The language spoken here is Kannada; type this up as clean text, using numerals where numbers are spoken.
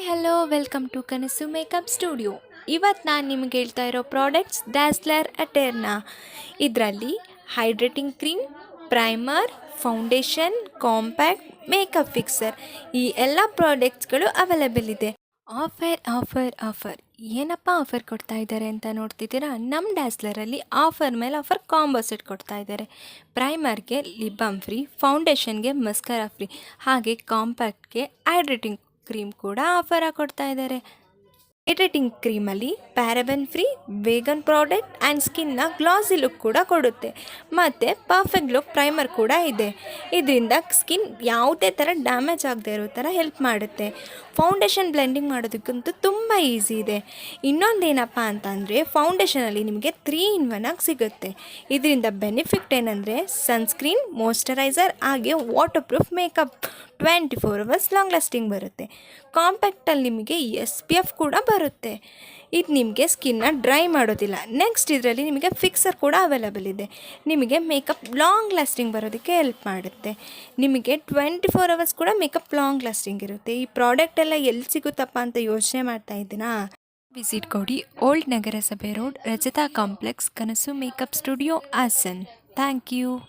Hello welcome to Kanasu makeup studio. ಇವತ್ತು ನಾನು ನಿಮ್ಗೆ ಹೇಳ್ತಾ ಇರೋ ಪ್ರಾಡಕ್ಟ್ಸ್ ಡ್ಯಾಸ್ಲರ್ ಅಟೆರ್ನಾ. ಇದರಲ್ಲಿ hydrating cream, primer, foundation, compact, makeup fixer ಈ ಎಲ್ಲ ಪ್ರಾಡಕ್ಟ್ಸ್ಗಳು ಅವೈಲೇಬಲ್ ಇದೆ. ಆಫರ್ ಆಫರ್ ಆಫರ್ ಏನಪ್ಪ ಆಫರ್ ಕೊಡ್ತಾ ಇದ್ದಾರೆ ಅಂತ ನೋಡ್ತಿದ್ದೀರಾ? ನಮ್ಮ ಡ್ಯಾಸ್ಲರಲ್ಲಿ ಆಫರ್ ಮೇಲೆ ಆಫರ್ ಕಾಂಬೋ ಸೆಟ್ ಕೊಡ್ತಾ ಇದ್ದಾರೆ. ಪ್ರೈಮರ್ಗೆ ಲಿಪ್ ಬಾಮ್ ಫ್ರೀ, ಫೌಂಡೇಶನ್ಗೆ ಮಸ್ಕರಾ ಫ್ರೀ, ಹಾಗೆ ಕಾಂಪ್ಯಾಕ್ಟ್ಗೆ ಹೈಡ್ರೇಟಿಂಗ್ ಕ್ರೀಮ್ ಕೂಡ ಆಫರ್ ಕೊಡ್ತಾ ಇದ್ದಾರೆ. ಹೈಡ್ರೇಟಿಂಗ್ ಕ್ರೀಮಲ್ಲಿ paraben free, vegan product and ಸ್ಕಿನ್ನ ಗ್ಲಾಸಿ ಲುಕ್ ಕೂಡ ಕೊಡುತ್ತೆ. ಮತ್ತು ಪರ್ಫೆಕ್ಟ್ ಲುಕ್ ಪ್ರೈಮರ್ ಕೂಡ ಇದೆ. ಇದರಿಂದ ಸ್ಕಿನ್ ಯಾವುದೇ ಥರ ಡ್ಯಾಮೇಜ್ ಆಗದೆ ಇರೋ ಥರ ಹೆಲ್ಪ್ ಮಾಡುತ್ತೆ. ಫೌಂಡೇಶನ್ ಬ್ಲೆಂಡಿಂಗ್ ಮಾಡೋದಕ್ಕಂತೂ ತುಂಬ ಈಸಿ ಇದೆ. ಇನ್ನೊಂದೇನಪ್ಪ ಅಂತಂದರೆ ಫೌಂಡೇಶನಲ್ಲಿ ನಿಮಗೆ 3 in 1 ಆಗಿ ಸಿಗುತ್ತೆ. ಇದರಿಂದ ಬೆನಿಫಿಟ್ ಏನಂದರೆ ಸನ್ಸ್ಕ್ರೀನ್, ಮಾಯ್ಶ್ಚರೈಸರ್ ಹಾಗೆ water proof makeup 24 hours long lasting ಬರುತ್ತೆ. ಕಾಂಪ್ಯಾಕ್ಟಲ್ಲಿ ನಿಮಗೆ SPF ಕೂಡ ಬರುತ್ತೆ. ಇದು ನಿಮಗೆ ಸ್ಕಿನ್ನ ಡ್ರೈ ಮಾಡೋದಿಲ್ಲ. ನೆಕ್ಸ್ಟ್ ಇದರಲ್ಲಿ ನಿಮಗೆ ಫಿಕ್ಸರ್ ಕೂಡ ಅವೈಲೇಬಲ್ ಇದೆ. ನಿಮಗೆ ಮೇಕಪ್ ಲಾಂಗ್ ಲಾಸ್ಟಿಂಗ್ ಬರೋದಕ್ಕೆ ಹೆಲ್ಪ್ ಮಾಡುತ್ತೆ. ನಿಮಗೆ 24 hours ಕೂಡ ಮೇಕಪ್ ಲಾಂಗ್ ಲಾಸ್ಟಿಂಗ್ ಇರುತ್ತೆ. ಈ ಪ್ರಾಡಕ್ಟ್ ಎಲ್ಲ ಎಲ್ಲಿ ಸಿಗುತ್ತಪ್ಪ ಅಂತ ಯೋಚನೆ ಮಾಡ್ತಾ ಇದ್ದೀನಾ? ವಿಸಿಟ್ ಕೊಡಿ ಓಲ್ಡ್ ನಗರಸಭೆ road, Rajata complex, Kanasu makeup studio, Hassan. Thank you.